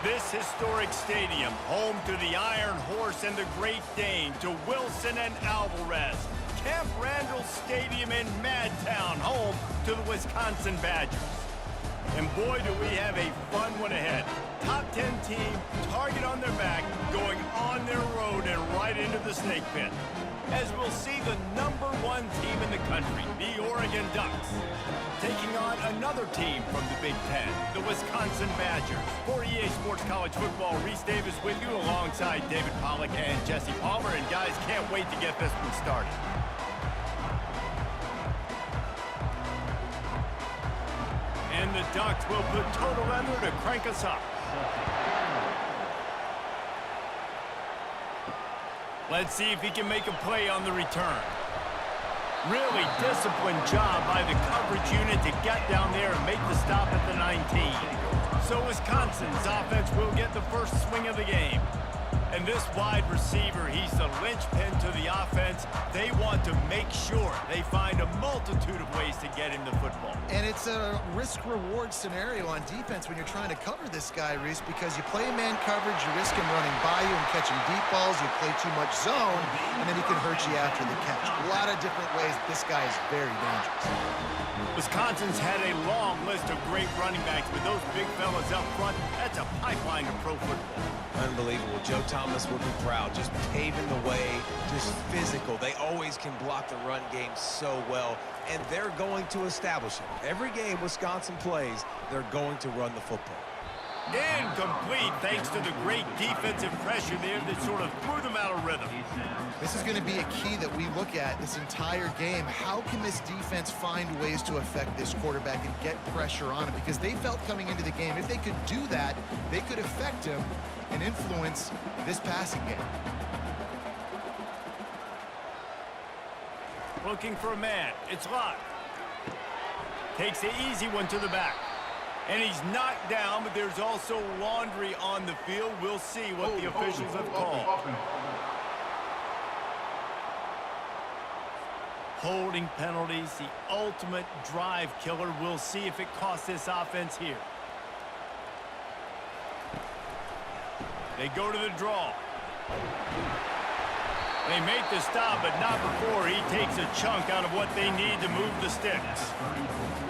This historic stadium, home to the Iron Horse and the Great Dane, to Wilson and Alvarez. Camp Randall Stadium in Madtown, home to the Wisconsin Badgers. And boy, do we have a fun one ahead. Top 10 team, target on their back, going on their road and right into the snake pit. As we'll see the #1 team in the country, the Oregon Ducks, taking on another team from the Big Ten, the Wisconsin Badgers. For EA Sports College Football, Reese Davis with you alongside David Pollack and Jesse Palmer. And guys, can't wait to get this one started. And the Ducks will put total under to crank us up. Let's see if he can make a play on the return. Really disciplined job by the coverage unit to get down there and make the stop at the 19. So Wisconsin's offense will get the first swing of the game. And this wide receiver, he's the linchpin to the offense. They want to make sure they find a multitude of ways to get him the football. And it's a risk-reward scenario on defense when you're trying to cover this guy, Reese, because you play man coverage, you risk him running by you and catching deep balls. You play too much zone, and then he can hurt you after the catch. A lot of different ways. This guy is very dangerous. Wisconsin's had a long list of great running backs, with those big fellas up front. That's a pipeline to pro football. Unbelievable. Joe Thomas will be proud. Just paving the way, just physical. They always can block the run game so well, and they're going to establish it. Every game Wisconsin plays, they're going to run the football. Incomplete, thanks to the great defensive pressure there that sort of threw them out of rhythm. This is going to be a key that we look at this entire game. How can this defense find ways to affect this quarterback and get pressure on him? Because they felt coming into the game, if they could do that, they could affect him and influence this passing game. Looking for a man. It's Locke. Takes the easy one to the back. And he's knocked down, but there's also laundry on the field. We'll see what the officials have called. Holding penalties, the ultimate drive killer. We'll see if it costs this offense here. They go to the draw. They make the stop, but not before he takes a chunk out of what they need to move the sticks.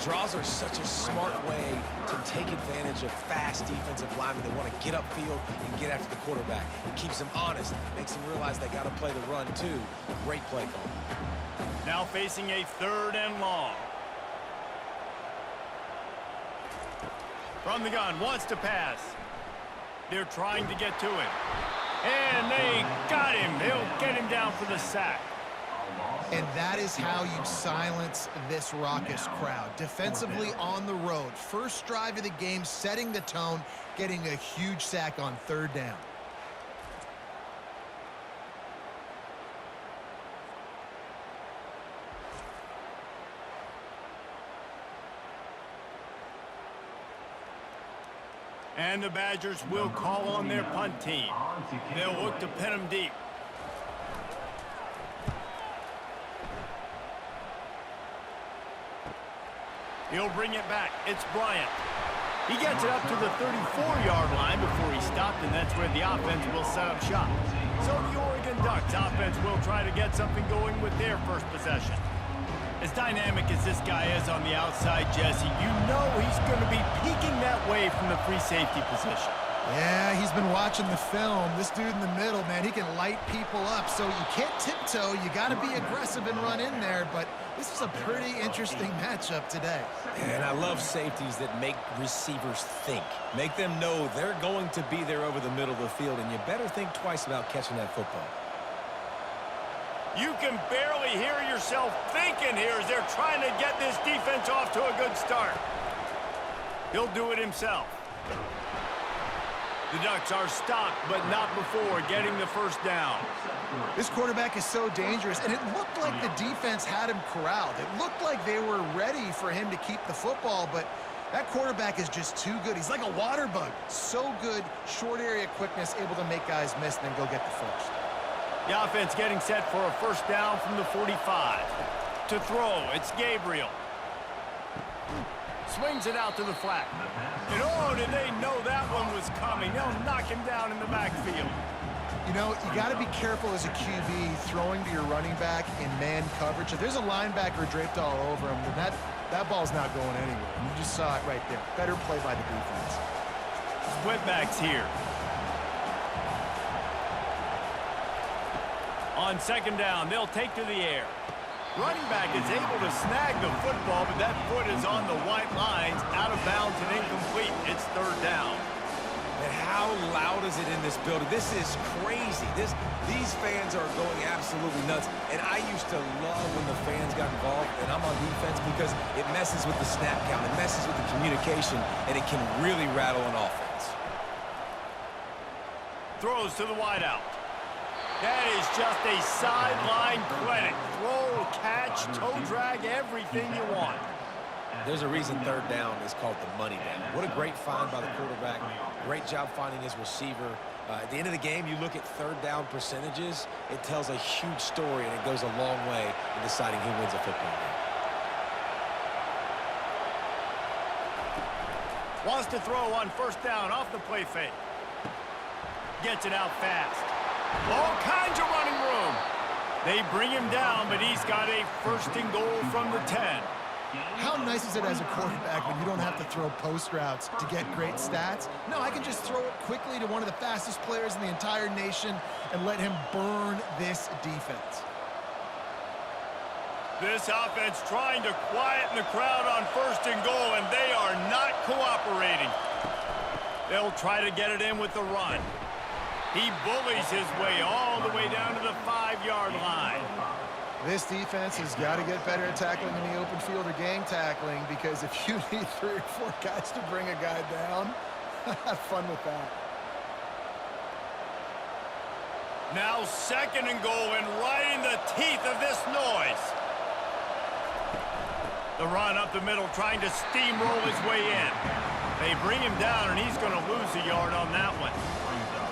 Draws are such a smart way to take advantage of fast defensive linemen. They want to get upfield and get after the quarterback. It keeps them honest, makes them realize they got to play the run too. Great play call. Now facing a 3rd and long. From the gun, wants to pass. They're trying to get to him. And they got him. They'll get him down for the sack. And that is how you silence this raucous crowd. Defensively on the road. First drive of the game, setting the tone, getting a huge sack on 3rd down. And the Badgers will call on their punt team. They'll look to pin them deep. He'll bring it back. It's Bryant. He gets it up to the 34-yard line before he stopped, and that's where the offense will set up shop. So the Oregon Ducks offense will try to get something going with their first possession. As dynamic as this guy is on the outside, Jesse, you know he's going to be peeking that way from the free safety position. Yeah, he's been watching the film. This dude in the middle, man, he can light people up. So you can't tiptoe. You got to be aggressive and run in there. But this is a pretty interesting matchup today. And I love safeties that make receivers think. Make them know they're going to be there over the middle of the field, and you better think twice about catching that football. You can barely hear yourself thinking here as they're trying to get this defense off to a good start. He'll do it himself. The Ducks are stopped, but not before getting the first down. This quarterback is so dangerous, and it looked like the defense had him corralled. It looked like they were ready for him to keep the football, but that quarterback is just too good. He's like a water bug. So good, short area quickness, able to make guys miss and then go get the first. The offense getting set for a first down from the 45. To throw, it's Gabriel. Swings it out to the flat. And oh, did they know that one was coming. They'll knock him down in the backfield. You know, you got to be careful as a QB throwing to your running back in man coverage. If there's a linebacker draped all over him, then that ball's not going anywhere. You just saw it right there. Better play by the defense. Split backs here. On second down, they'll take to the air. Running back is able to snag the football, but that foot is on the white lines, out of bounds and incomplete. It's third down. And how loud is it in this building? This is crazy. These fans are going absolutely nuts. And I used to love when the fans got involved, and I'm on defense, because it messes with the snap count. It messes with the communication, and it can really rattle an offense. Throws to the wideout. That is just a sideline credit. Throw, catch, toe drag, everything you want. There's a reason third down is called the money down. What a great find by the quarterback. Great job finding his receiver. At the end of the game, you look at third down percentages. It tells a huge story, and it goes a long way in deciding who wins a football game. Wants to throw on first down off the play fake. Gets it out fast. All kinds of running room. They bring him down, but he's got a first and goal from the 10. How nice is it as a quarterback when you don't have to throw post routes to get great stats? No, I can just throw it quickly to one of the fastest players in the entire nation and let him burn this defense. This offense trying to quieten the crowd on first and goal, and they are not cooperating. They'll try to get it in with the run. He bullies his way all the way down to the 5-yard line. This defense has got to get better at tackling in the open field or gang tackling, because if you need 3 or 4 guys to bring a guy down, have fun with that. Now second and goal, and right in the teeth of this noise. The run up the middle, trying to steamroll his way in. They bring him down, and he's going to lose a yard on that one.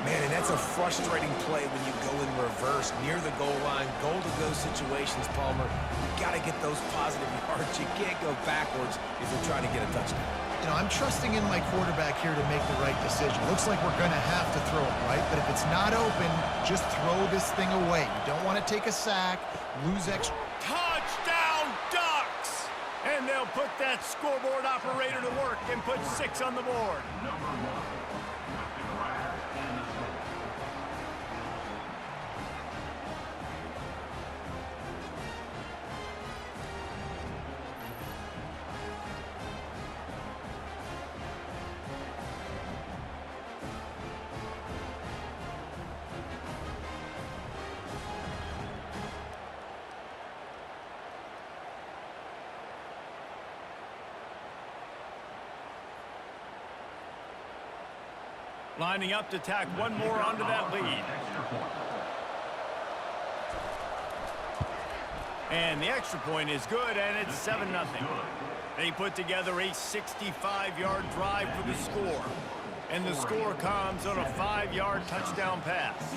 Man, and that's a frustrating play when you go in reverse near the goal line, goal-to-go situations, Palmer. You got to get those positive yards. You can't go backwards if you're trying to get a touchdown. You know, I'm trusting in my quarterback here to make the right decision. Looks like we're going to have to throw it, right? But if it's not open, just throw this thing away. You don't want to take a sack, lose extra. Touchdown, Ducks! And they'll put that scoreboard operator to work and put 6 on the board. Lining up to tack one more onto that lead. And the extra point is good, and it's 7-0. They put together a 65-yard drive for the score. And the score comes on a 5-yard touchdown pass.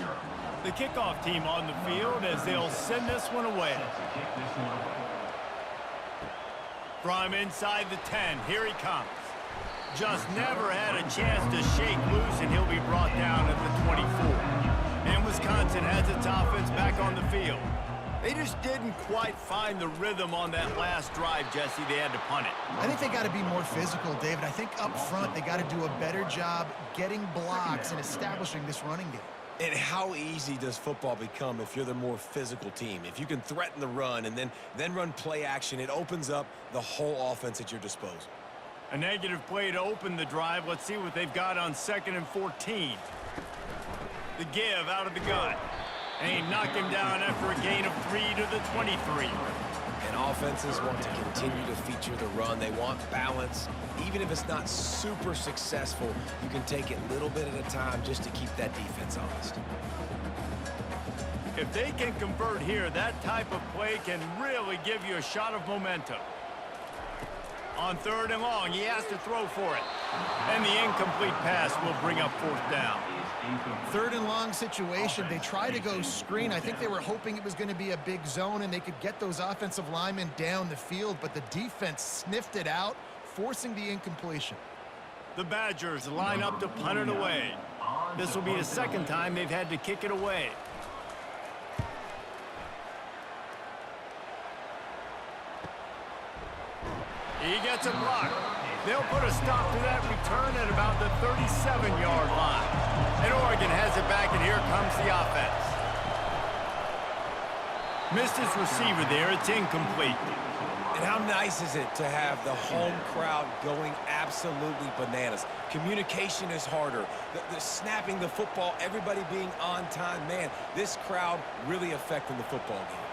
The kickoff team on the field as they'll send this one away. From inside the 10, here he comes. Just never had a chance to shake loose, and he'll be brought down at the 24. And Wisconsin has its offense back on the field. They just didn't quite find the rhythm on that last drive, Jesse. They had to punt it. I think they got to be more physical, David. I think up front they got to do a better job getting blocks and establishing this running game. And how easy does football become if you're the more physical team? If you can threaten the run and then run play action, it opens up the whole offense at your disposal. A negative play to open the drive. Let's see what they've got on 2nd and 14. The give out of the gun. And he knocked him down after a gain of 3 to the 23. And offenses want to continue to feature the run. They want balance. Even if it's not super successful, you can take it little bit at a time just to keep that defense honest. If they can convert here, that type of play can really give you a shot of momentum. On 3rd and long, he has to throw for it. And the incomplete pass will bring up 4th down. 3rd and long situation. They try to go screen. I think they were hoping it was going to be a big zone and they could get those offensive linemen down the field, but the defense sniffed it out, forcing the incompletion. The Badgers line up to punt it away. This will be the second time they've had to kick it away. He gets a block. They'll put a stop to that return at about the 37-yard line. And Oregon has it back, and here comes the offense. Missed his receiver there. It's incomplete. And how nice is it to have the home crowd going absolutely bananas? Communication is harder. The snapping the football, everybody being on time. Man, this crowd really affecting the football game.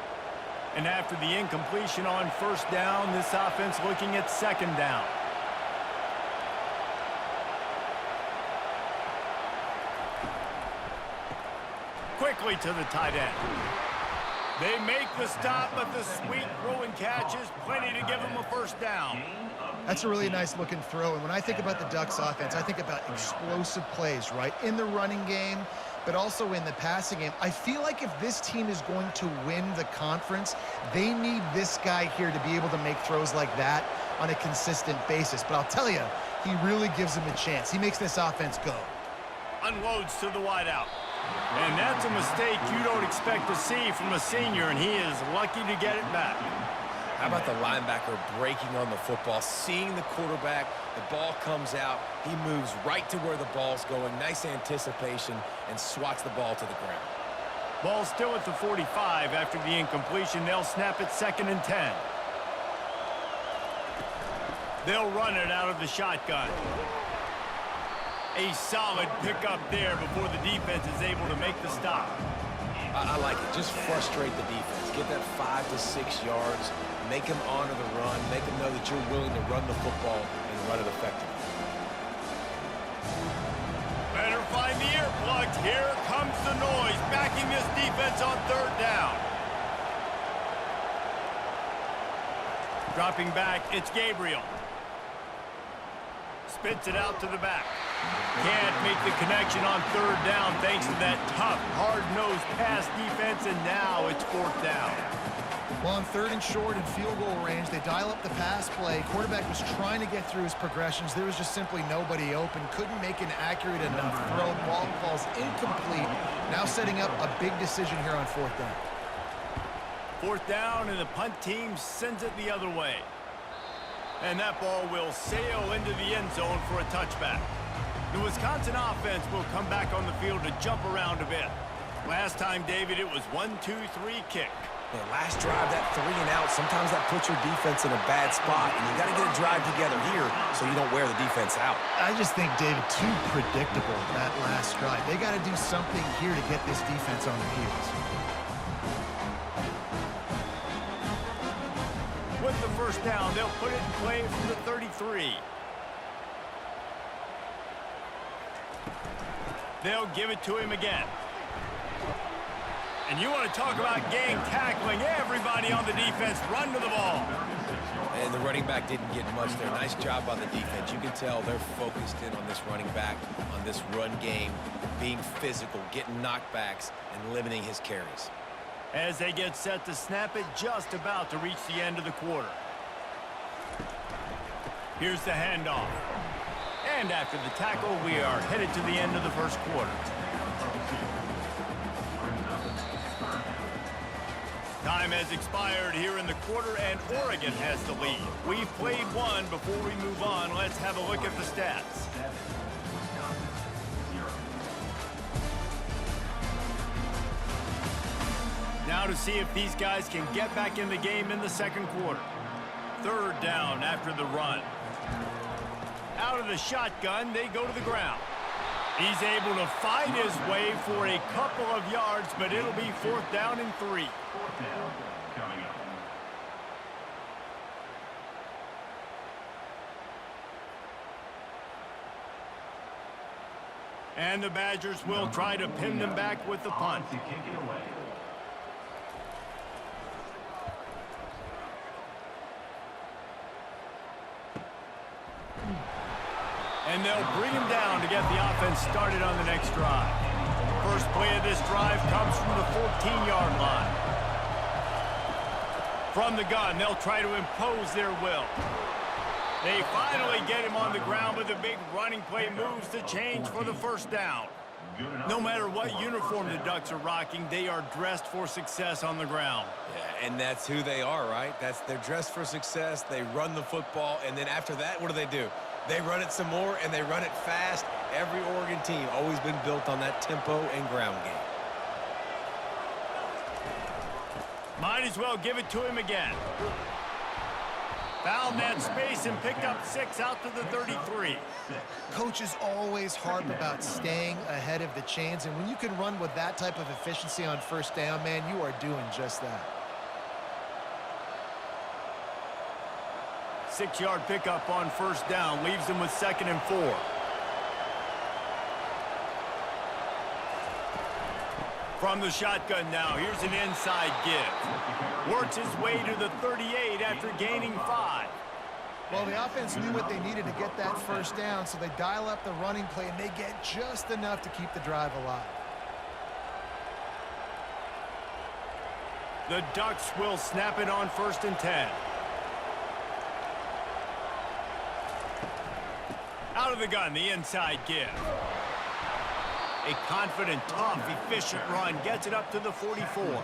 And after the incompletion on first down, this offense looking at second down. Quickly to the tight end. They make the stop, but the sweet throw and catch is plenty to give them a first down. That's a really nice looking throw. And when I think about the Ducks offense, I think about explosive plays, right? In the running game, but also in the passing game. I feel like if this team is going to win the conference, they need this guy here to be able to make throws like that on a consistent basis. But I'll tell you, he really gives them a chance. He makes this offense go. Unloads to the wideout. And that's a mistake you don't expect to see from a senior, and he is lucky to get it back. How about the linebacker breaking on the football, seeing the quarterback, the ball comes out, he moves right to where the ball's going, nice anticipation, and swats the ball to the ground. Ball still at the 45 after the incompletion. They'll snap it 2nd and 10. They'll run it out of the shotgun. A solid pickup there before the defense is able to make the stop. I like it. Just frustrate the defense. Get that 5 to 6 yards. Make them honor the run. Make them know that you're willing to run the football and run it effectively. Better find the earplugs. Here comes the noise, backing this defense on third down. Dropping back, it's Gabriel. Spits it out to the back. Can't make the connection on third down thanks to that tough, hard-nosed pass defense, and now it's 4th down. Well, on 3rd and short and field goal range, they dial up the pass play. Quarterback was trying to get through his progressions. There was just simply nobody open. Couldn't make an accurate enough throw. Ball falls incomplete. Now setting up a big decision here on 4th down. 4th down, and the punt team sends it the other way. And that ball will sail into the end zone for a touchback. The Wisconsin offense will come back on the field to jump around a bit. Last time, David, it was 1-2-3 kick. Yeah, last drive, that 3 and out, sometimes that puts your defense in a bad spot, and you got to get a drive together here so you don't wear the defense out. I just think, David, too predictable that last drive. They got to do something here to get this defense on their heels. With the first down, they'll put it in play from the 33. They'll give it to him again. And you want to talk about gang tackling. Everybody on the defense run to the ball. And the running back didn't get much there. Nice job by the defense. You can tell they're focused in on this running back, on this run game, being physical, getting knockbacks, and limiting his carries. As they get set to snap it, just about to reach the end of the quarter. Here's the handoff. And after the tackle, we are headed to the end of the first quarter. Time has expired here in the quarter, and Oregon has the lead. We've played one. Before we move on, let's have a look at the stats. Now to see if these guys can get back in the game in the second quarter. 3rd down after the run. Out of the shotgun, they go to the ground. He's able to fight his way for a couple of yards, but it'll be 4th down and 3. And the Badgers will try to pin them back with the punt. And they'll bring him down to get the offense started on the next drive. First play of this drive comes from the 14-yard line. From the gun, they'll try to impose their will. They finally get him on the ground, but the big running play moves the change for the first down. No matter what uniform the Ducks are rocking, they are dressed for success on the ground. Yeah, and that's who they are, right? They're dressed for success. They run the football, and then after that, what do? They run it some more, and they run it fast. Every Oregon team always been built on that tempo and ground game. Might as well give it to him again. Found that space and picked up 6 out to the 33. Coaches always harp about staying ahead of the chains, and when you can run with that type of efficiency on first down, man, you are doing just that. 6-yard pickup on first down leaves them with 2nd and 4. From the shotgun now, here's an inside give. Works his way to the 38 after gaining 5. Well, the offense knew what they needed to get that first down, so they dial up the running play, and they get just enough to keep the drive alive. The Ducks will snap it on 1st and 10. Out of the gun, the inside give. A confident, tough, efficient run gets it up to the 44.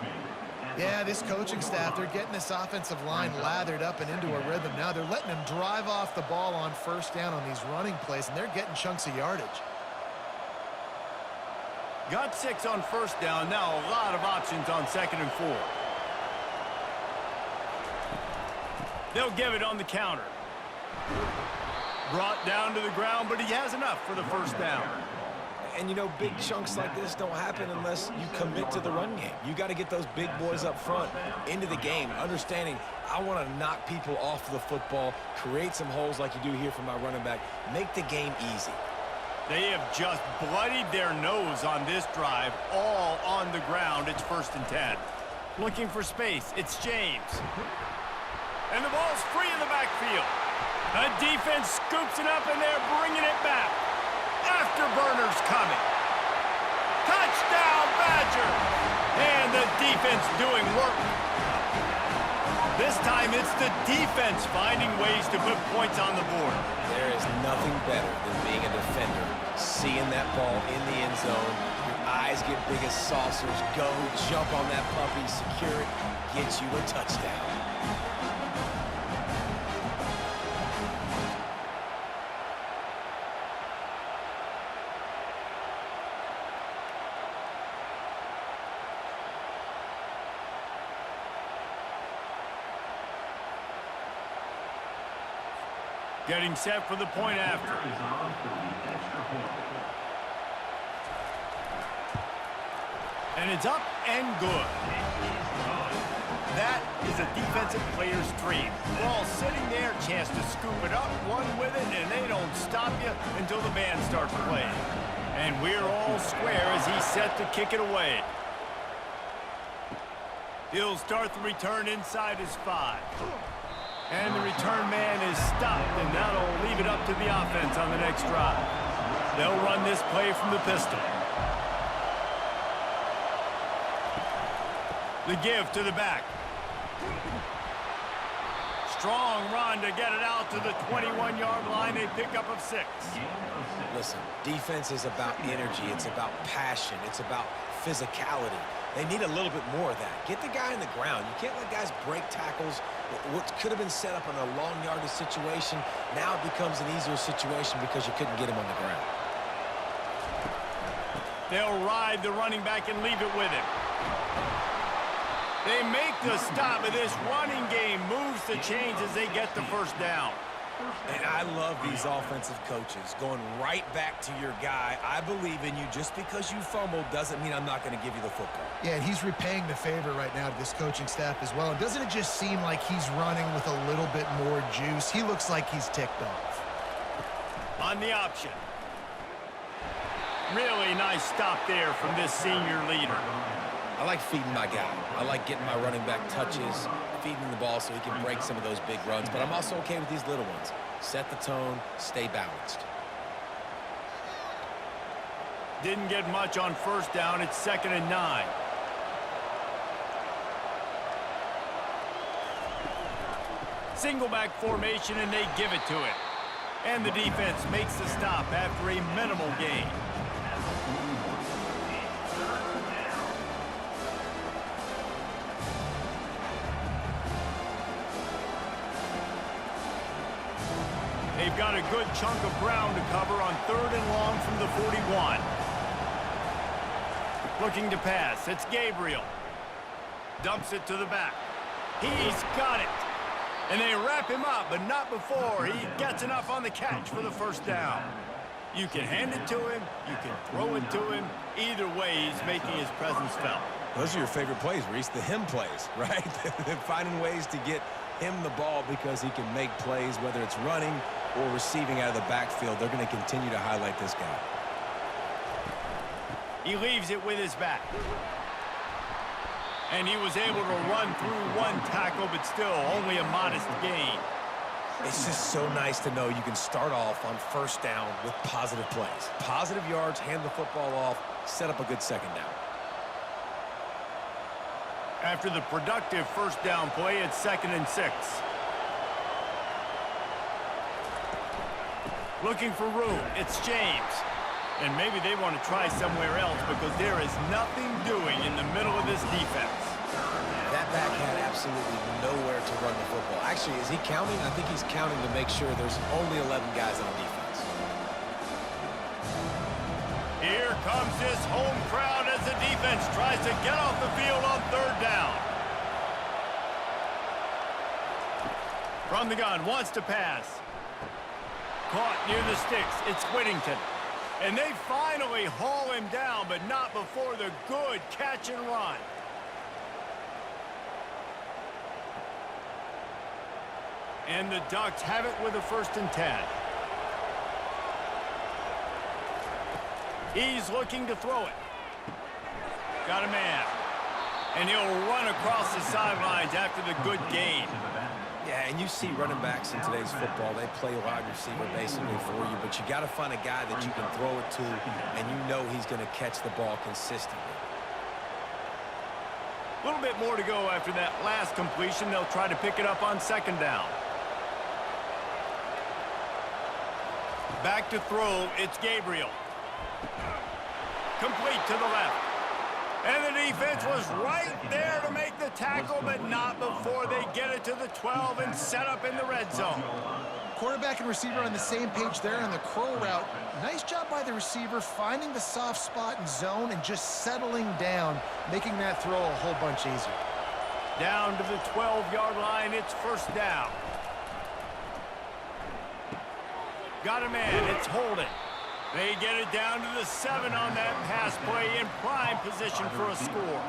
Yeah, this coaching staff, they're getting this offensive line lathered up and into a rhythm. Now they're letting them drive off the ball on first down on these running plays, and they're getting chunks of yardage. Got 6 on first down. Now a lot of options on 2nd and 4. They'll give it on the counter. Brought down to the ground, but he has enough for the first down. And, you know, big chunks like this don't happen unless you commit to the run game. You got to get those big boys up front into the game, understanding I want to knock people off the football, create some holes like you do here for my running back, make the game easy. They have just bloodied their nose on this drive, all on the ground. It's 1st and 10. Looking for space. It's James. And the ball's free in the backfield. The defense scoops it up, and they're bringing it back. Afterburners coming. Touchdown, Badger! And the defense doing work. This time it's the defense finding ways to put points on the board. There is nothing better than being a defender, seeing that ball in the end zone. Your eyes get big as saucers. Go, jump on that puppy, secure it, get you a touchdown. Getting set for the point after. And it's up and good. That is a defensive player's dream. Ball sitting there, chance to scoop it up, run with it, and they don't stop you until the band starts playing. And we're all square as he's set to kick it away. He'll start the return inside his 5. And the return man is stopped, and that'll leave it up to the offense on the next drive. They'll run this play from the pistol. The give to the back. Strong run to get it out to the 21-yard line. They pick up of 6. Listen, defense is about energy. It's about passion. It's about physicality. They need a little bit more of that. Get the guy in the ground. You can't let guys break tackles. What could have been set up in a long yardage situation, now it becomes an easier situation because you couldn't get him on the ground. They'll ride the running back and leave it with him. They make the stop, and this running game moves the chains as they get the first down. And I love these offensive coaches going right back to your guy. I believe in you. Just because you fumbled doesn't mean I'm not going to give you the football. Yeah, and he's repaying the favor right now to this coaching staff as well. And doesn't it just seem like he's running with a little bit more juice? He looks like he's ticked off. On the option. Really nice stop there from this senior leader. I like feeding my guy. I like getting my running back touches, feeding the ball so he can break some of those big runs. But I'm also okay with these little ones. Set the tone, stay balanced. Didn't get much on first down. It's 2nd and 9. Single back formation, and they give it to it. And the defense makes the stop after a minimal gain. They've got a good chunk of ground to cover on 3rd and long from the 41. Looking to pass. It's Gabriel. Dumps it to the back. He's got it. And they wrap him up, but not before he gets enough on the catch for the first down. You can hand it to him. You can throw it to him. Either way, he's making his presence felt. Those are your favorite plays, Reese, the him plays, right? They're finding ways to get him the ball because he can make plays, whether it's running or receiving out of the backfield. They're going to continue to highlight this guy. He leaves it with his back. And he was able to run through one tackle, but still only a modest gain. It's just so nice to know you can start off on 1st down with positive plays. Positive yards, hand the football off, set up a good 2nd down. After the productive 1st down play, it's 2nd and 6. Looking for room, it's James. And maybe they want to try somewhere else because there is nothing doing in the middle of this defense. That back had absolutely nowhere to run the football. Actually, is he counting? I think he's counting to make sure there's only 11 guys on defense. Here comes this home crowd as the defense tries to get off the field on 3rd down. From the gun, wants to pass. Caught near the sticks. It's Whittington. And they finally haul him down, but not before the good catch and run. And the Ducks have it with a 1st and 10. He's looking to throw it. Got a man. And he'll run across the sidelines after the good gain. Yeah, and you see running backs in today's football, they play wide receiver basically for you, but you got to find a guy that you can throw it to, and you know he's going to catch the ball consistently. A little bit more to go after that last completion. They'll try to pick it up on 2nd down. Back to throw, it's Gabriel. Complete to the left. And the defense was right there to make the tackle, but not before they get it to the 12 and set up in the red zone. Quarterback and receiver on the same page there on the curl route. Nice job by the receiver finding the soft spot in zone and just settling down, making that throw a whole bunch easier. Down to the 12-yard line, it's 1st down. Got a man, it's Holden. They get it down to the 7 on that pass play in prime position for a score.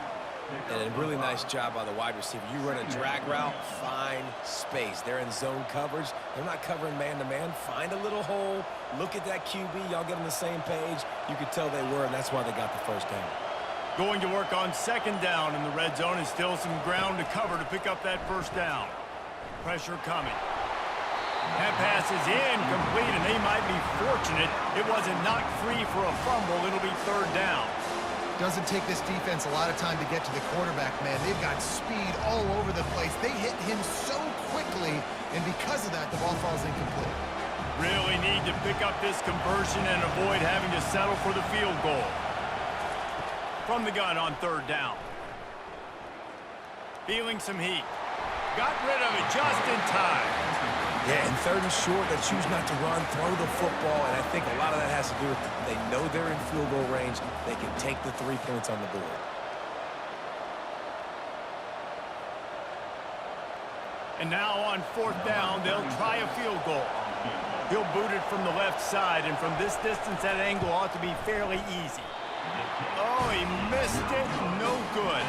And a really nice job by the wide receiver. You run a drag route, find space. They're in zone coverage. They're not covering man-to-man. Find a little hole. Look at that QB. Y'all get on the same page. You could tell they were, and that's why they got the 1st down. Going to work on 2nd down in the red zone, and still some ground to cover to pick up that 1st down. Pressure coming. That pass is incomplete, and they might be fortunate it wasn't knocked free for a fumble. It'll be 3rd down. Doesn't take this defense a lot of time to get to the quarterback, man. They've got speed all over the place. They hit him so quickly, and because of that, the ball falls incomplete. Really need to pick up this conversion and avoid having to settle for the field goal. From the gun on 3rd down. Feeling some heat. Got rid of it just in time. Yeah, and 3rd and short, they choose not to run, throw the football, and I think a lot of that has to do with they know they're in field goal range. They can take the 3 points on the board. And now on 4th down, they'll try a field goal. He'll boot it from the left side, and from this distance, that angle ought to be fairly easy. Oh, he missed it. No good.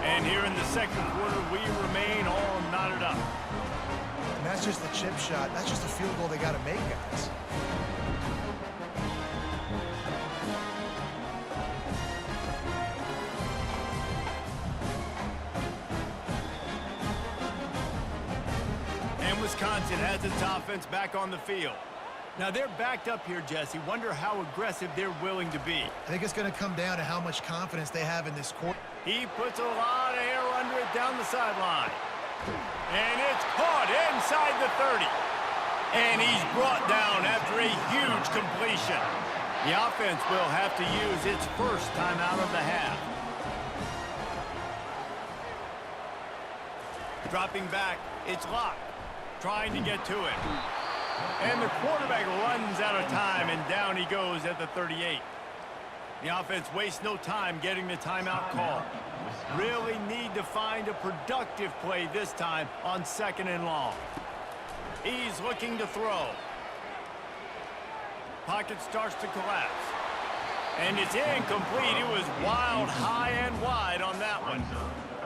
And here in the 2nd quarter, we remain all knotted up. And that's just the chip shot. That's just a field goal they got to make, guys. And Wisconsin has its offense back on the field. Now they're backed up here, Jesse. Wonder how aggressive they're willing to be. I think it's going to come down to how much confidence they have in this quarter. He puts a lot of air under it down the sideline. And it's caught inside the 30. And he's brought down after a huge completion. The offense will have to use its first timeout of the half. Dropping back, it's Locke, trying to get to it. And the quarterback runs out of time, and down he goes at the 38. The offense wastes no time getting the timeout call. Really need to find a productive play this time on 2nd and long. He's looking to throw. Pocket starts to collapse. And it's incomplete. It was wild, high and wide on that one.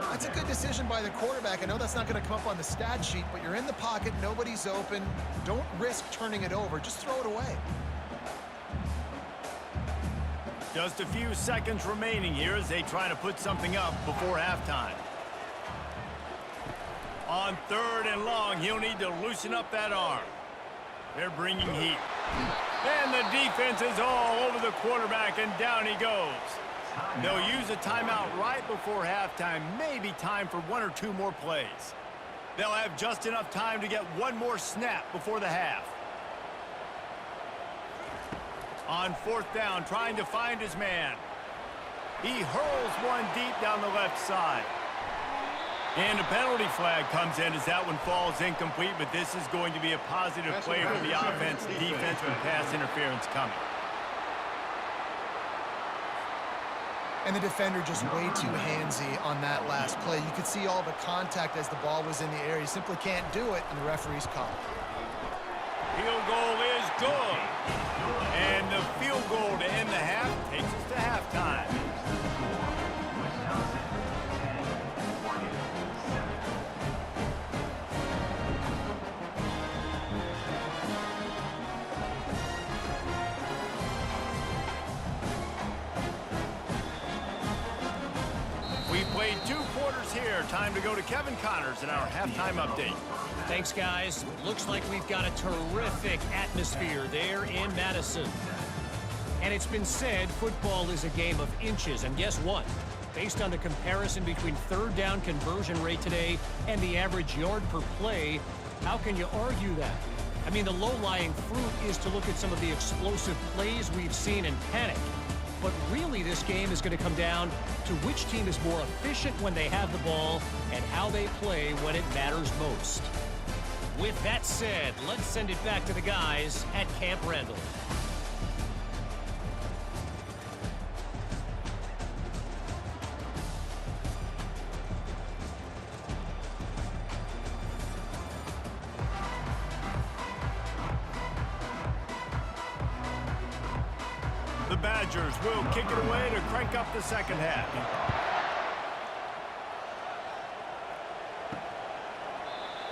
That's a good decision by the quarterback. I know that's not going to come up on the stat sheet, but you're in the pocket, nobody's open. Don't risk turning it over. Just throw it away. Just a few seconds remaining here as they try to put something up before halftime. On 3rd and long, he'll need to loosen up that arm. They're bringing heat. And the defense is all over the quarterback, and down he goes. They'll use a timeout right before halftime, maybe time for 1 or 2 more plays. They'll have just enough time to get 1 more snap before the half. On 4th down, trying to find his man. He hurls one deep down the left side. And a penalty flag comes in as that one falls incomplete, but this is going to be a positive play for the offense. Defense with pass interference coming. And the defender just way too handsy on that last play. You could see all the contact as the ball was in the air. He simply can't do it, and the referee's called. Field goal is good. And the field goal to end the half takes us to halftime. We played 2 quarters here. Time to go to Kevin Connors in our halftime update. Thanks, guys. Looks like we've got a terrific atmosphere there in Madison. And it's been said football is a game of inches. And guess what? Based on the comparison between 3rd down conversion rate today and the average yard per play, how can you argue that? I mean, the low-lying fruit is to look at some of the explosive plays we've seen and panic. But really, this game is going to come down to which team is more efficient when they have the ball and how they play when it matters most. With that said, let's send it back to the guys at Camp Randall. The Badgers will kick it away to crank up the 2nd half.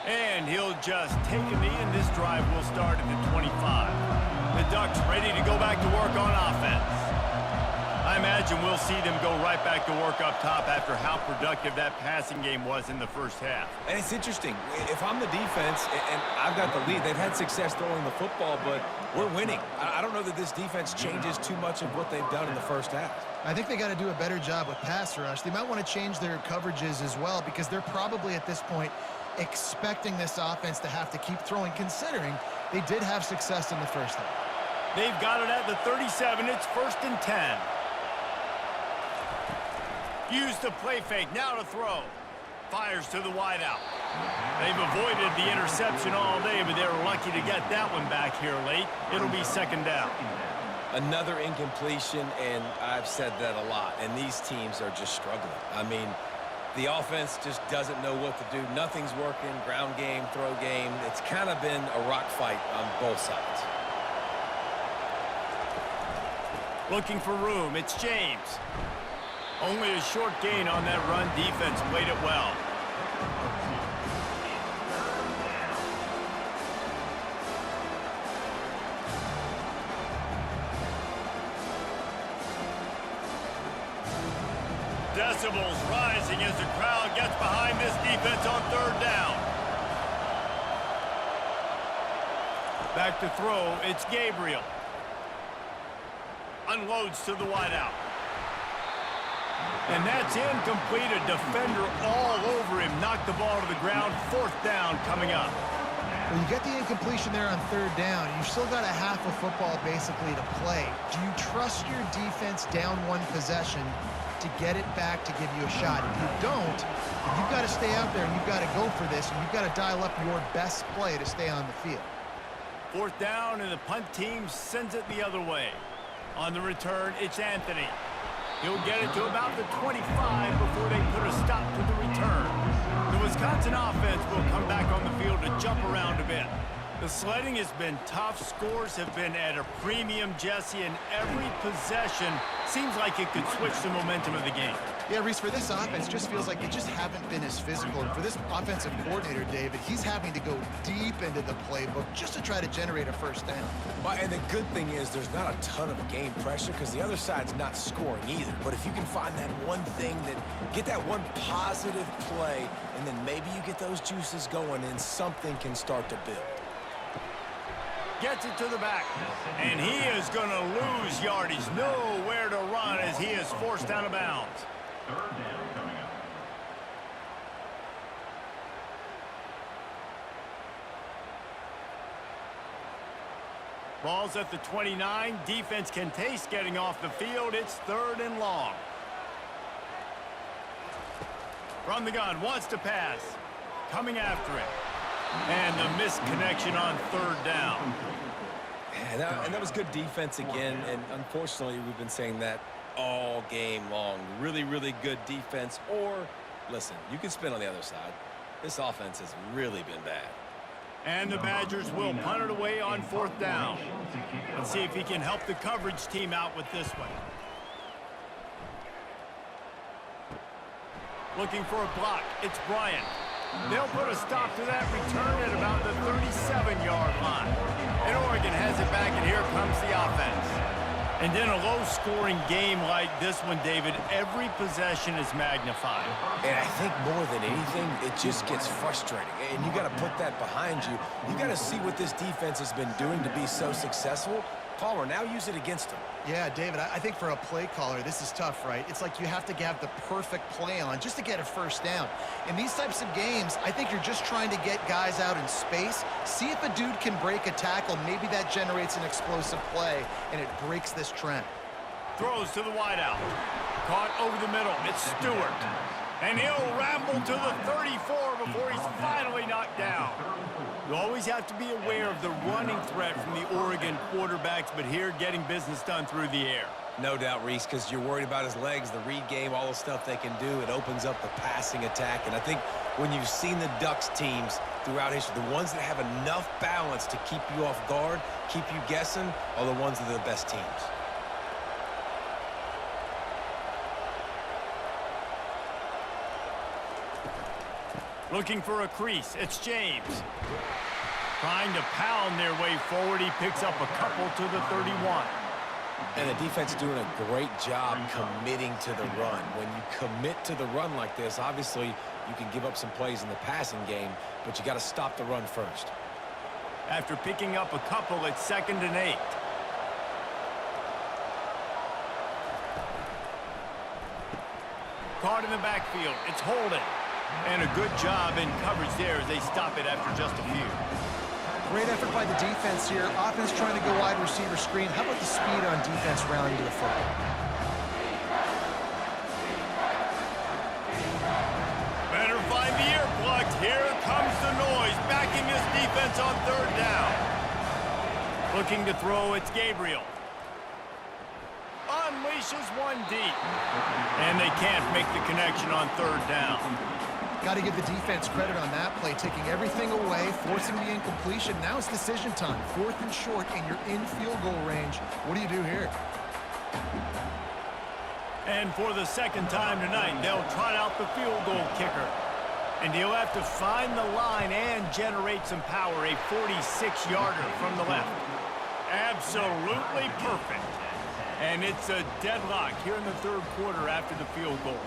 And he'll just take a knee, and this drive will start at the 25. The Ducks ready to go back to work on offense. I imagine we'll see them go right back to work up top after how productive that passing game was in the first half. And it's interesting. If I'm the defense and I've got the lead, they've had success throwing the football, but we're winning. I don't know that this defense changes too much of what they've done in the first half. I think they got to do a better job with pass rush. They might want to change their coverages as well, because they're probably at this point expecting this offense to have to keep throwing, considering they did have success in the first half. They've got it at the 37. It's 1st and 10. Use the play fake, now to throw. Fires to the wideout. They've avoided the interception all day, but they were lucky to get that one back here late. It'll be 2nd down. Another incompletion, and I've said that a lot, and these teams are just struggling. I mean, the offense just doesn't know what to do. Nothing's working, ground game, throw game. It's kind of been a rock fight on both sides. Looking for room, it's James. Only a short gain on that run. Defense played it well. Decibels rising as the crowd gets behind this defense on 3rd down. Back to throw, it's Gabriel. Unloads to the wideout. And that's incomplete. A defender all over him. Knocked the ball to the ground. 4th down coming up. Well, you get the incompletion there on 3rd down. You've still got a half of football basically to play. Do you trust your defense down 1 possession to get it back to give you a shot? If you don't, you've got to stay out there and you've got to go for this, and you've got to dial up your best play to stay on the field. 4th down, and the punt team sends it the other way. On the return, it's Anthony. He'll get it to about the 25 before they put a stop to the return. The Wisconsin offense will come back on the field to jump around a bit. The sledding has been tough. Scores have been at a premium, Jesse, and every possession seems like it could switch the momentum of the game. Yeah, Reese, for this offense, just feels like they just haven't been as physical. And for this offensive coordinator, David, he's having to go deep into the playbook just to try to generate a 1st down. Well, and the good thing is there's not a ton of game pressure because the other side's not scoring either. But if you can find that one thing, get that one positive play, and then maybe you get those juices going and something can start to build. Gets it to the back, and he is going to lose yardage. Nowhere to run as he is forced out of bounds. 3rd down coming up. Ball's at the 29. Defense can taste getting off the field. It's 3rd and long. From the gun, wants to pass. Coming after it. And the missed connection on 3rd down. Yeah, and that was good defense again, and unfortunately we've been saying that all game long. Really, really good defense. Or, listen, you can spin on the other side. This offense has really been bad. And the Badgers will punt it away on 4th down. Let's see if he can help the coverage team out with this one. Looking for a block. It's Bryant. They'll put a stop to that return at about the 37-yard line. And Oregon has it back, and here comes the offense. And in a low-scoring game like this one, David, every possession is magnified. And I think more than anything, it just gets frustrating. And you got to put that behind you. You got to see what this defense has been doing to be so successful. Palmer, now use it against him. Yeah, David, I think for a play caller, this is tough, right? It's like you have to have the perfect play on just to get a 1st down. In these types of games, I think you're just trying to get guys out in space, see if a dude can break a tackle. Maybe that generates an explosive play, and it breaks this trend. Throws to the wideout. Caught over the middle. It's Stewart. And he'll ramble to the 34 before he's finally knocked down. You always have to be aware of the running threat from the Oregon quarterbacks, but here getting business done through the air. No doubt, Reese, because you're worried about his legs, the read game, all the stuff they can do. It opens up the passing attack. And I think when you've seen the Ducks teams throughout history, the ones that have enough balance to keep you off guard, keep you guessing, are the ones that are the best teams. Looking for a crease. It's James. Trying to pound their way forward. He picks up a couple to the 31. And the defense doing a great job committing to the run. When you commit to the run like this, obviously you can give up some plays in the passing game, but you got to stop the run first. After picking up a couple, it's 2nd and 8. Caught in the backfield. It's Holden. And a good job in coverage there as they stop it after just a few. Great effort by the defense here. Offense trying to go wide receiver screen. How about the speed on defense rallying to the football? Better find the earplugs. Here comes the noise. Backing this defense on 3rd down. Looking to throw, it's Gabriel. Unleashes one deep. And they can't make the connection on 3rd down. Got to give the defense credit on that play, taking everything away, forcing the incompletion. Now it's decision time. 4th and short, and you're in field goal range. What do you do here? And for the 2nd time tonight, they'll trot out the field goal kicker. And he'll have to find the line and generate some power. A 46-yarder from the left. Absolutely perfect. And it's a deadlock here in the 3rd quarter after the field goal.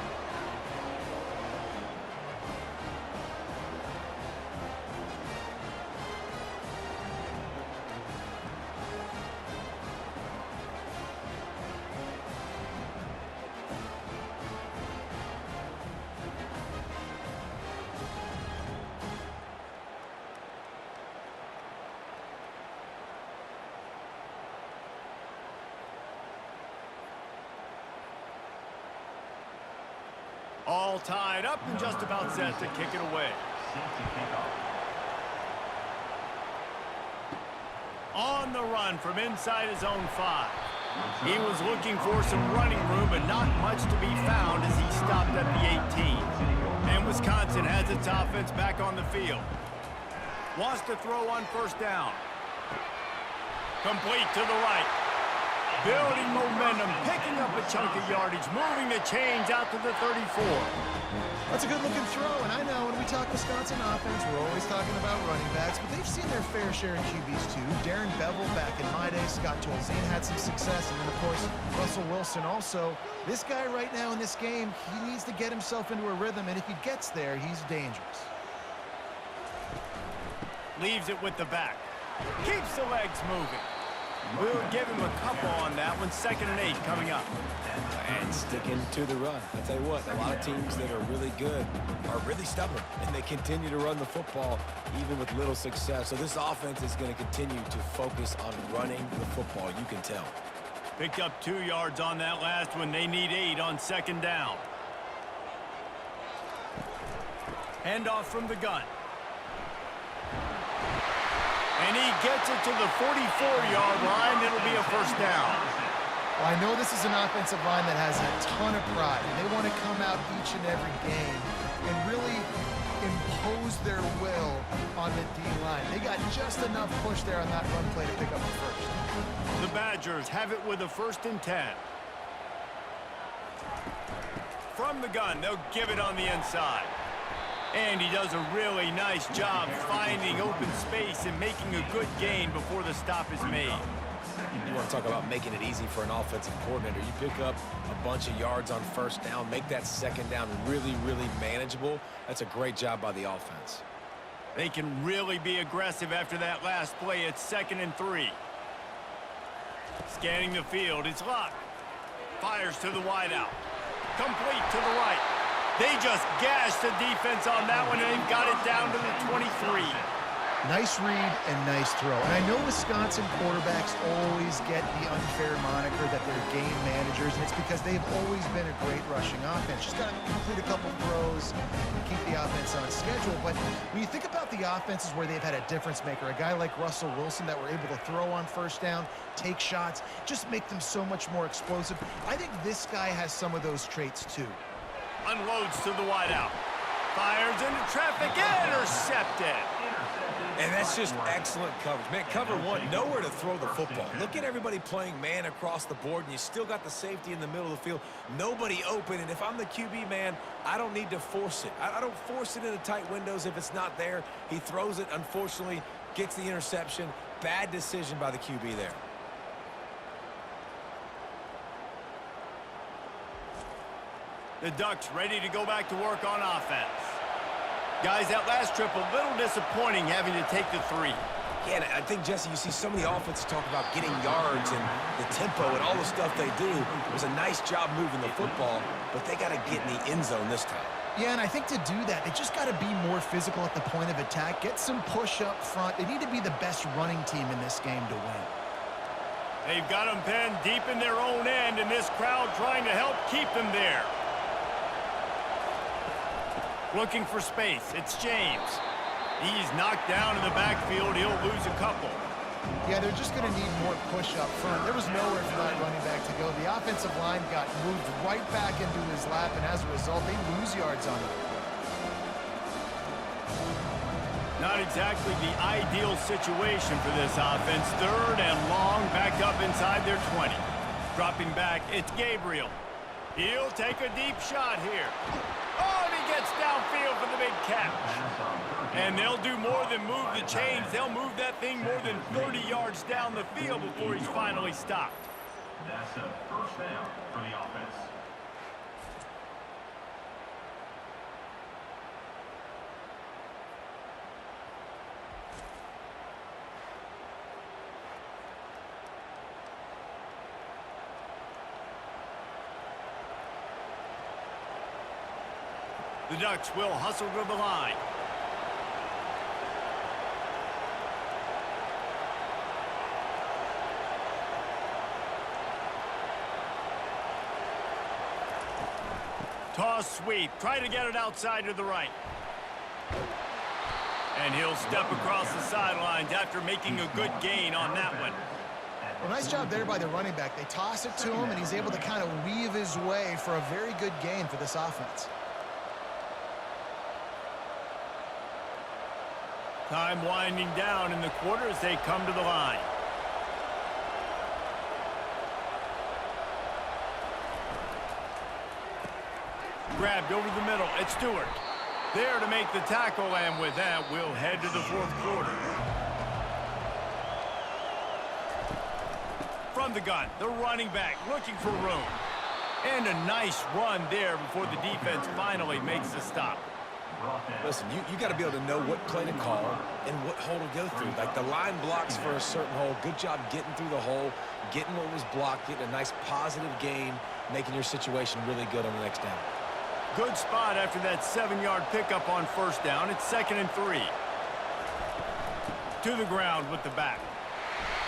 All tied up and just about set to kick it away. On the run from inside his own 5. He was looking for some running room, but not much to be found as he stopped at the 18. And Wisconsin has its offense back on the field. Wants to throw on first down. Complete to the right. Building momentum, picking up a chunk of yardage, moving the chains out to the 34. That's a good-looking throw, and I know when we talk Wisconsin offense, we're always talking about running backs, but they've seen their fair share of QBs too. Darren Bevel back in my day, Scott Tolzien had some success, and then, of course, Russell Wilson also. This guy right now in this game, he needs to get himself into a rhythm, and if he gets there, he's dangerous. Leaves it with the back. Keeps the legs moving. We'll give him a couple on that one. 2nd and 8 coming up. And sticking to the run. I tell you what, a lot of teams that are really good are really stubborn, and they continue to run the football even with little success. So this offense is going to continue to focus on running the football. You can tell. Picked up 2 yards on that last one. They need 8 on 2nd down. Handoff from the gun. And he gets it to the 44-yard line. It'll be a first down. Well, I know this is an offensive line that has a ton of pride, and they want to come out each and every game and really impose their will on the D-line. They got just enough push there on that run play to pick up the first. The Badgers have it with a 1st and 10. From the gun, they'll give it on the inside. And he does a really nice job finding open space and making a good gain before the stop is made. You want to talk about making it easy for an offensive coordinator. You pick up a bunch of yards on first down, make that 2nd down really, really manageable. That's a great job by the offense. They can really be aggressive after that last play. It's 2nd and 3. Scanning the field, it's Luck. Fires to the wideout. Complete to the right. They just gashed the defense on that one, and they've got it down to the 23. Nice read and nice throw. And I know Wisconsin quarterbacks always get the unfair moniker that they're game managers, and it's because they've always been a great rushing offense. Just got to complete a couple throws and keep the offense on schedule. But when you think about the offenses where they've had a difference maker, a guy like Russell Wilson that were able to throw on first down, take shots, just make them so much more explosive. I think this guy has some of those traits too. Unloads to the wideout. Fires into traffic. Intercepted. And that's just excellent coverage. Man, cover one, nowhere to throw the football. Look at everybody playing man across the board, and you still got the safety in the middle of the field. Nobody open, and if I'm the QB, man, I don't need to force it. I don't force it into tight windows if it's not there. He throws it, unfortunately, gets the interception. Bad decision by the QB there. The Ducks ready to go back to work on offense. Guys, that last trip a little disappointing having to take the 3. Yeah, and I think, Jesse, you see so many offenses talk about getting yards and the tempo and all the stuff they do. It was a nice job moving the football, but they got to get in the end zone this time. Yeah, and I think to do that, they just got to be more physical at the point of attack, get some push up front. They need to be the best running team in this game to win. They've got them pinned deep in their own end, and this crowd trying to help keep them there. Looking for space. It's James. He's knocked down in the backfield. He'll lose a couple. Yeah, they're just going to need more push up front. There was nowhere for that running back to go. The offensive line got moved right back into his lap, and as a result, they lose yards on it. Not exactly the ideal situation for this offense. 3rd and long, back up inside their 20. Dropping back, it's Gabriel. He'll take a deep shot here. Oh, and he gets downfield for the big catch. And they'll do more than move the chains. They'll move that thing more than 30 yards down the field before he's finally stopped. That's a first down for the offense. The Ducks will hustle to the line. Toss sweep. Try to get it outside to the right. And he'll step across the sidelines after making a good gain on that one. Well, nice job there by the running back. They toss it to him, and he's able to kind of weave his way for a very good gain for this offense. Time winding down in the quarter as they come to the line. Grabbed over the middle. It's Stewart. There to make the tackle, and with that, we'll head to the fourth quarter. From the gun, the running back looking for room. And a nice run there before the defense finally makes the stop. Listen, you got to be able to know what play to call and what hole to go through. Like the line blocks for a certain hole. Good job getting through the hole, getting what was blocked, getting a nice positive gain, making your situation really good on the next down. Good spot after that 7-yard pickup on first down. It's 2nd and 3. To the ground with the back.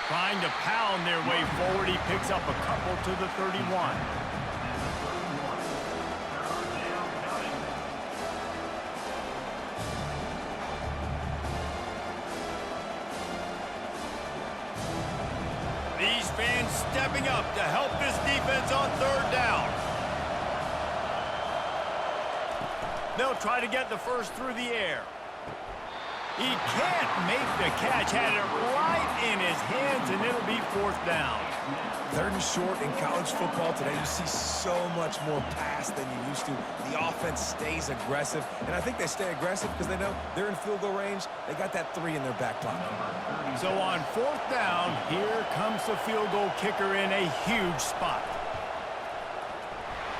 Trying to pound their way forward. He picks up a couple to the 31. These fans stepping up to help this defense on 3rd down. They'll try to get the first through the air. He can't make the catch. Had it right in his hands, and it'll be 4th down. 3rd and short in college football today. You see so much more pass than you used to. The offense stays aggressive, and I think they stay aggressive because they know they're in field goal range. They got that 3 in their back pocket. So on 4th down, here comes the field goal kicker in a huge spot.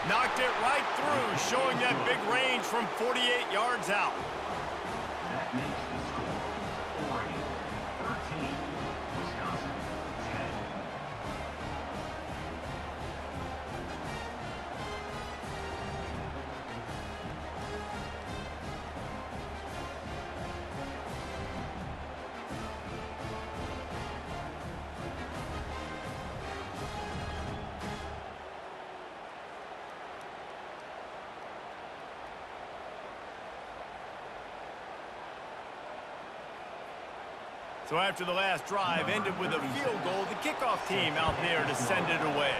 Knocked it right through, showing that big range from 48 yards out. That makes the score 40-13, Wisconsin 10. So after the last drive ended with a field goal, the kickoff team out there to send it away.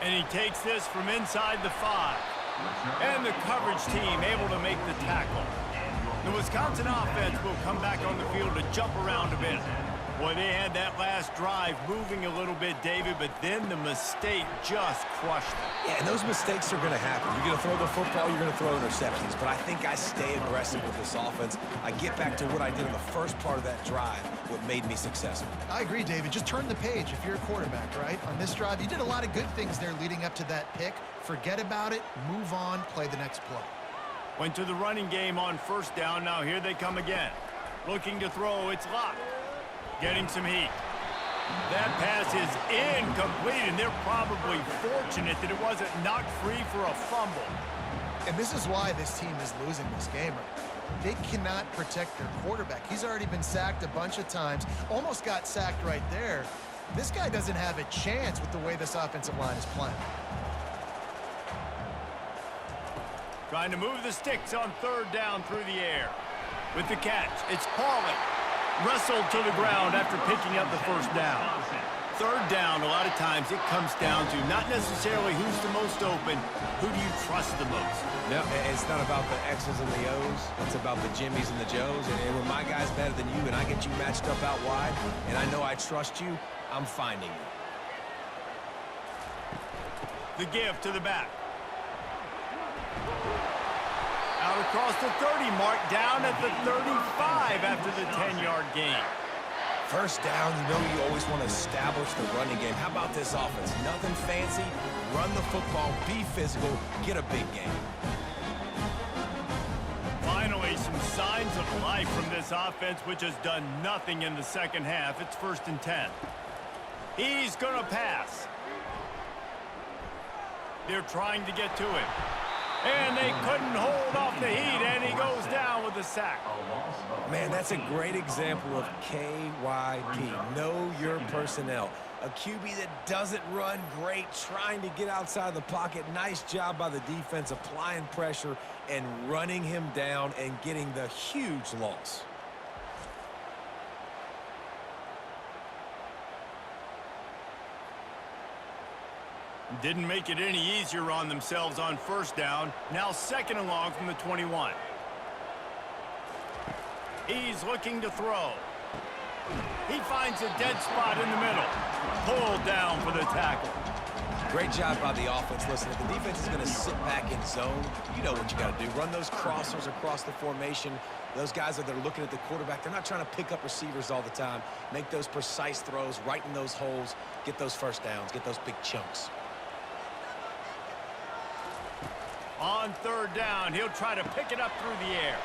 And he takes this from inside the 5. And the coverage team able to make the tackle. The Wisconsin offense will come back on the field to jump around a bit. Boy, they had that last drive moving a little bit, David, but then the mistake just crushed them. Yeah, and those mistakes are going to happen. You're going to throw the football, you're going to throw interceptions. But I think I stay aggressive with this offense. I get back to what I did in the first part of that drive, what made me successful. I agree, David. Just turn the page if you're a quarterback, right? On this drive, you did a lot of good things there leading up to that pick. Forget about it, move on, play the next play. Went to the running game on first down. Now here they come again. Looking to throw. It's Locke. Getting some heat. That pass is incomplete, and they're probably fortunate that it wasn't knocked free for a fumble. And this is why this team is losing this game right now. They cannot protect their quarterback. He's already been sacked a bunch of times. Almost got sacked right there. This guy doesn't have a chance with the way this offensive line is playing. Trying to move the sticks on 3rd down through the air. With the catch, it's Pauly. Wrestled to the ground after picking up the first down. 3rd down, a lot of times it comes down to not necessarily who's the most open, who do you trust the most? No, it's not about the X's and the O's. It's about the Jimmys and the Joes. And when my guy's better than you and I get you matched up out wide, and I know I trust you, I'm finding you. The give to the back. Out across the 30 mark, down at the 35 after the 10-yard gain. First down, you know you always want to establish the running game. How about this offense? Nothing fancy. Run the football, be physical, get a big game. Finally, some signs of life from this offense, which has done nothing in the second half. It's 1st and 10. He's going to pass. They're trying to get to him. And they couldn't hold off the heat, and he goes down with a sack. Man, that's a great example of KYP. Know your personnel. A QB that doesn't run great, trying to get outside the pocket. Nice job by the defense applying pressure and running him down and getting the huge loss. Didn't make it any easier on themselves on first down. Now 2nd and long from the 21. He's looking to throw. He finds a dead spot in the middle. Pulled down for the tackle. Great job by the offense. Listen, if the defense is going to sit back in zone, you know what you got to do. Run those crossers across the formation. Those guys that are looking at the quarterback, they're not trying to pick up receivers all the time. Make those precise throws, right in those holes, get those first downs, get those big chunks. On 3rd down, he'll try to pick it up through the air.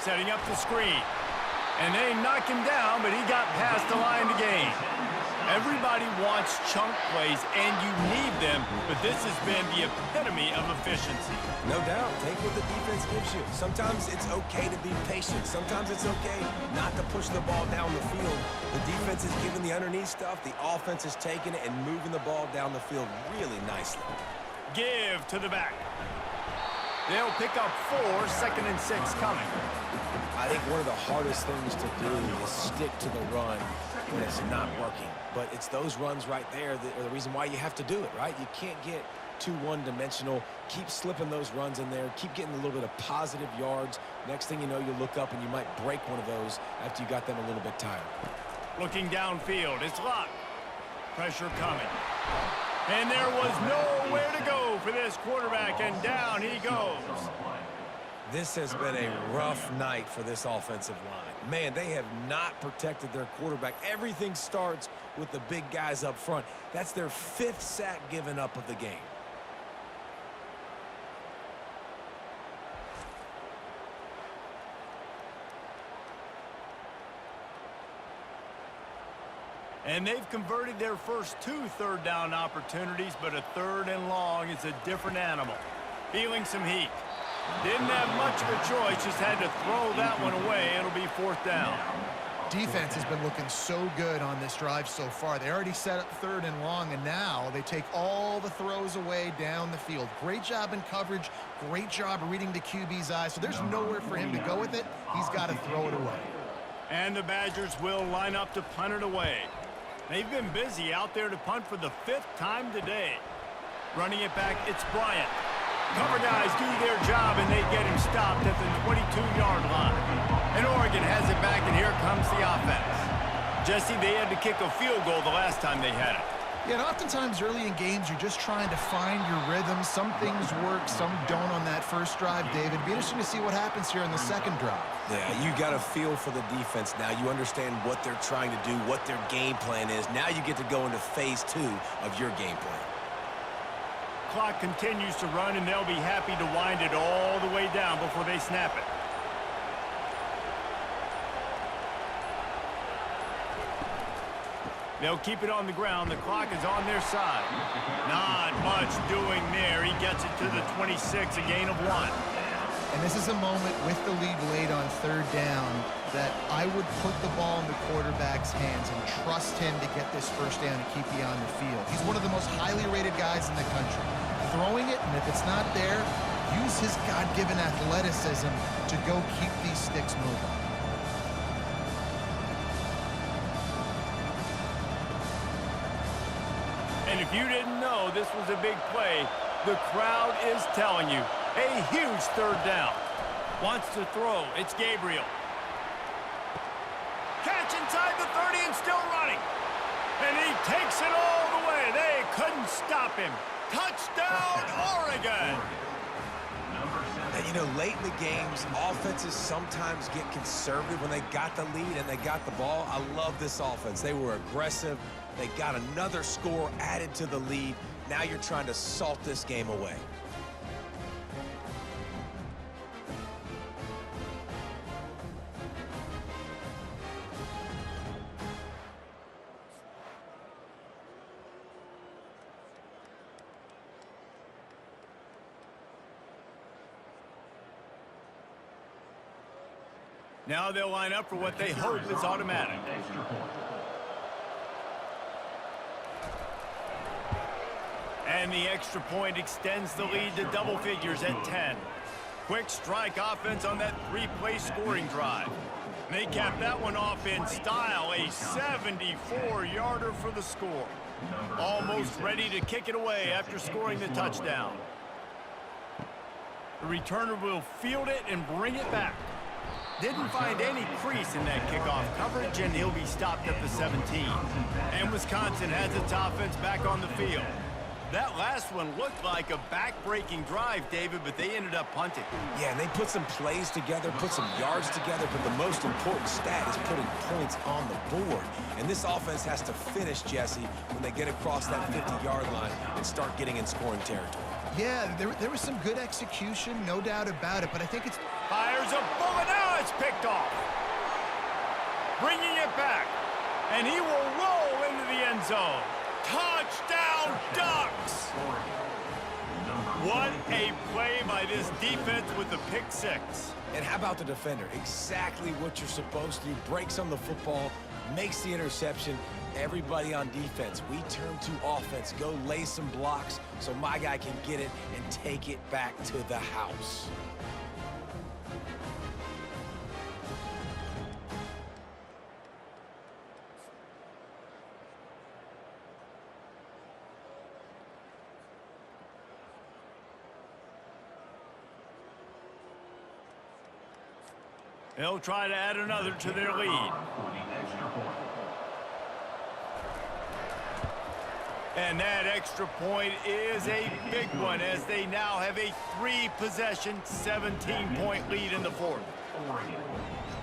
Setting up the screen. And they knock him down, but he got past the line to gain. Everybody wants chunk plays, and you need them, but this has been the epitome of efficiency. No doubt. Take what the defense gives you. Sometimes it's okay to be patient. Sometimes it's okay not to push the ball down the field. The defense is giving the underneath stuff. The offense is taking it and moving the ball down the field really nicely. Give to the back. They'll pick up 4, 2nd and 6 coming. I think one of the hardest things to do is stick to the run when it's not working. But it's those runs right there that are the reason why you have to do it, right? You can't get too one-dimensional. Keep slipping those runs in there. Keep getting a little bit of positive yards. Next thing you know, you look up and you might break one of those after you got them a little bit tired. Looking downfield, it's Luck. Pressure coming. And there was nowhere to go for this quarterback, and down he goes. This has been a rough night for this offensive line. Man, they have not protected their quarterback. Everything starts with the big guys up front. That's their 5th sack given up of the game. And they've converted their first 2 3rd down opportunities, but a 3rd and long is a different animal. Feeling some heat. Didn't have much of a choice, just had to throw that one away. It'll be 4th down. Defense has been looking so good on this drive so far. They already set up 3rd and long, and now they take all the throws away down the field. Great job in coverage. Great job reading the QB's eyes. So there's nowhere for him to go with it. He's got to throw it away. And the Badgers will line up to punt it away. They've been busy out there to punt for the 5th time today. Running it back, it's Bryant. Cover guys do their job, and they get him stopped at the 22-yard line. And Oregon has it back, and here comes the offense. Jesse, they had to kick a field goal the last time they had it. Yeah, and oftentimes early in games, you're just trying to find your rhythm. Some things work, some don't on that first drive, David. It'd be interesting to see what happens here in the 2nd drive. Yeah, you got a feel for the defense now. You understand what they're trying to do, what their game plan is. Now you get to go into phase 2 of your game plan. Clock continues to run, and they'll be happy to wind it all the way down before they snap it. They'll keep it on the ground. The clock is on their side. Not much doing there. He gets it to the 26, a gain of 1. And this is a moment with the lead late on 3rd down that I would put the ball in the quarterback's hands and trust him to get this first down and keep you on the field. He's one of the most highly rated guys in the country. Throwing it, and if it's not there, use his God-given athleticism to go keep these sticks moving. And if you didn't know this was a big play, the crowd is telling you. A huge 3rd down. Wants to throw. It's Gabriel. Catch inside the 30 and still running. And he takes it all the way. They couldn't stop him. Touchdown, Oregon! And, you know, late in the games, offenses sometimes get conservative when they got the lead and they got the ball. I love this offense. They were aggressive. They got another score added to the lead. Now you're trying to salt this game away. Now they'll line up for what they hope is automatic. And the extra point extends the lead to double figures at 10. Quick strike offense on that three-play scoring drive. They cap that one off in style, a 74-yarder for the score. Almost ready to kick it away after scoring the touchdown. The returner will field it and bring it back. Didn't find any crease in that kickoff coverage, and he'll be stopped at the 17. And Wisconsin has its offense back on the field. That last one looked like a back-breaking drive, David, but they ended up punting. Yeah, and they put some plays together, put some yards together, but the most important stat is putting points on the board. And this offense has to finish, Jesse, when they get across that 50-yard line and start getting in scoring territory. Yeah, there was some good execution, no doubt about it, but I think it's... Fires a bullet, now it's picked off. Bringing it back, and he will roll into the end zone. Touchdown, Ducks! What a play by this defense with the pick six. And how about the defender? Exactly what you're supposed to do. Breaks on the football, makes the interception. Everybody on defense, we turn to offense. Go lay some blocks so my guy can get it and take it back to the house. They'll try to add another to their lead. And that extra point is a big one as they now have a three-possession, 17-point lead in the fourth. Oregon,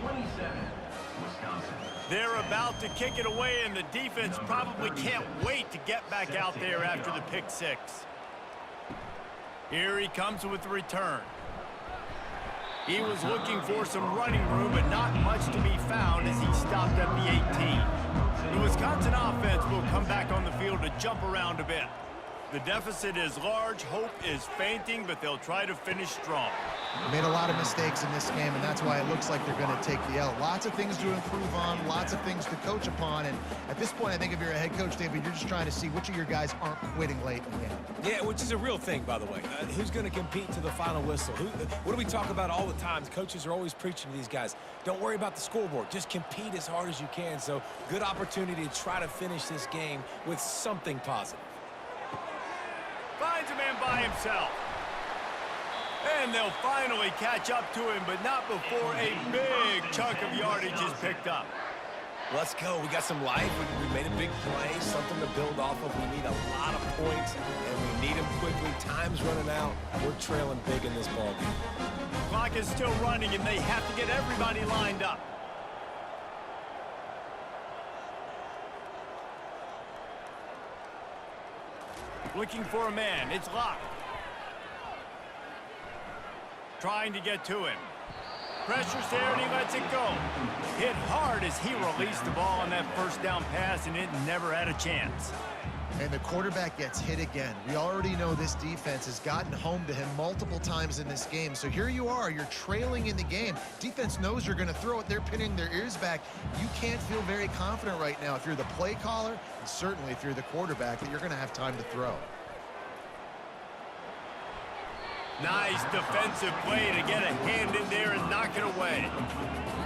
27, Wisconsin. They're about to kick it away, and the defense probably can't wait to get back out there after the pick six. Here he comes with the return. He was looking for some running room, but not much to be found as he stopped at the 18. The Wisconsin offense will come back on the field to jump around a bit. The deficit is large, hope is fainting, but they'll try to finish strong. Made a lot of mistakes in this game, and that's why it looks like they're going to take the L. Lots of things to improve on, lots of things to coach upon, and at this point, I think if you're a head coach, David, you're just trying to see which of your guys aren't quitting late in the game. Yeah, which is a real thing, by the way. Who's going to compete to the final whistle? What do we talk about all the time? Coaches are always preaching to these guys. Don't worry about the scoreboard. Just compete as hard as you can. So, good opportunity to try to finish this game with something positive. Finds a man by himself. And they'll finally catch up to him, but not before a big chunk of yardage is picked up. Let's go. We got some life. We made a big play, something to build off of. We need a lot of points, and we need them quickly. Time's running out. We're trailing big in this ballgame. Clock is still running, and they have to get everybody lined up. Looking for a man. It's Locke. Trying to get to him. Pressure's there, and he lets it go. Hit hard as he released the ball on that first down pass, and it never had a chance. And the quarterback gets hit again. We already know this defense has gotten home to him multiple times in this game. So here you are, you're trailing in the game. Defense knows you're going to throw it. They're pinning their ears back. You can't feel very confident right now if you're the play caller, and certainly if you're the quarterback, that you're going to have time to throw. Nice defensive play to get a hand in there and knock it away.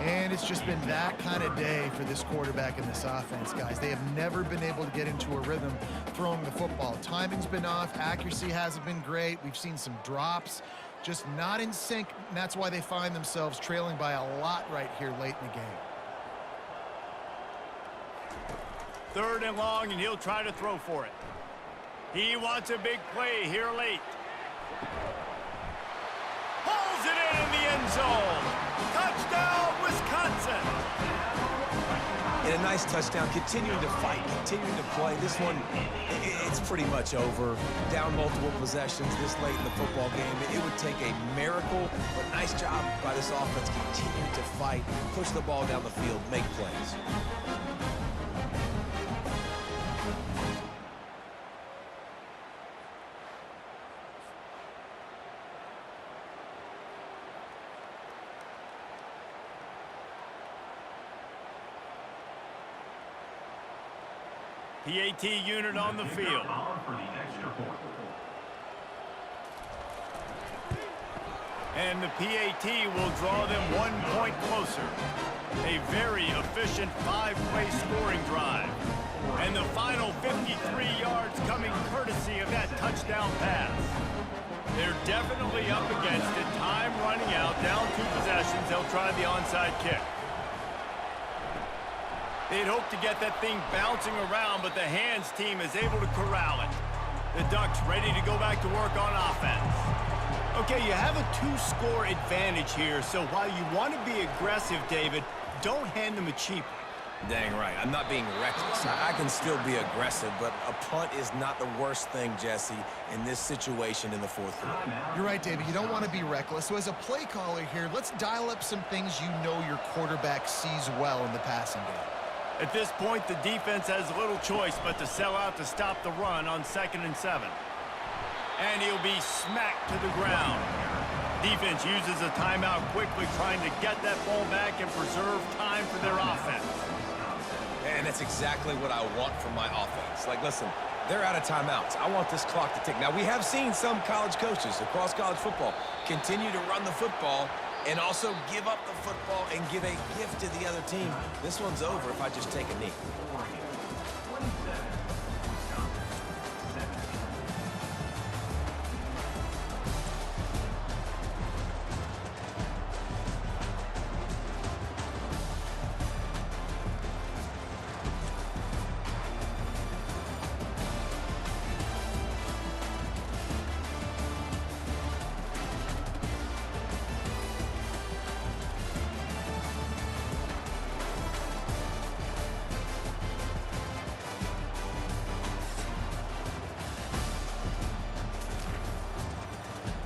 And it's just been that kind of day for this quarterback and this offense, guys. They have never been able to get into a rhythm throwing the football. Timing's been off. Accuracy hasn't been great. We've seen some drops, just not in sync. And that's why they find themselves trailing by a lot right here late in the game. 3rd and long, and he'll try to throw for it. He wants a big play here late. Pulls it in the end zone. Touchdown, Wisconsin. And a nice touchdown, continuing to fight, continuing to play. This one, it's pretty much over. Down multiple possessions this late in the football game. It would take a miracle, but nice job by this offense continuing to fight, push the ball down the field, make plays. PAT unit on the field. For the extra point. And the PAT will draw them 1 point closer. A very efficient 5-play scoring drive. And the final 53 yards coming courtesy of that touchdown pass. They're definitely up against it. Time running out, down 2 possessions. They'll try the onside kick. They'd hoped to get that thing bouncing around, but the hands team is able to corral it. The Ducks ready to go back to work on offense. Okay, you have a 2-score advantage here, so while you want to be aggressive, David, don't hand them a cheap. Dang right. I'm not being reckless. I can still be aggressive, but a punt is not the worst thing, Jesse, in this situation in the fourth quarter. You're right, David. You don't want to be reckless. So as a play caller here, let's dial up some things you know your quarterback sees well in the passing game. At this point, the defense has little choice but to sell out to stop the run on 2nd and 7. And he'll be smacked to the ground. Defense uses a timeout quickly, trying to get that ball back and preserve time for their offense. And that's exactly what I want from my offense. Like, listen, they're out of timeouts. I want this clock to tick. Now, we have seen some college coaches across college football continue to run the football and also give up the football and give a gift to the other team. This one's over if I just take a knee.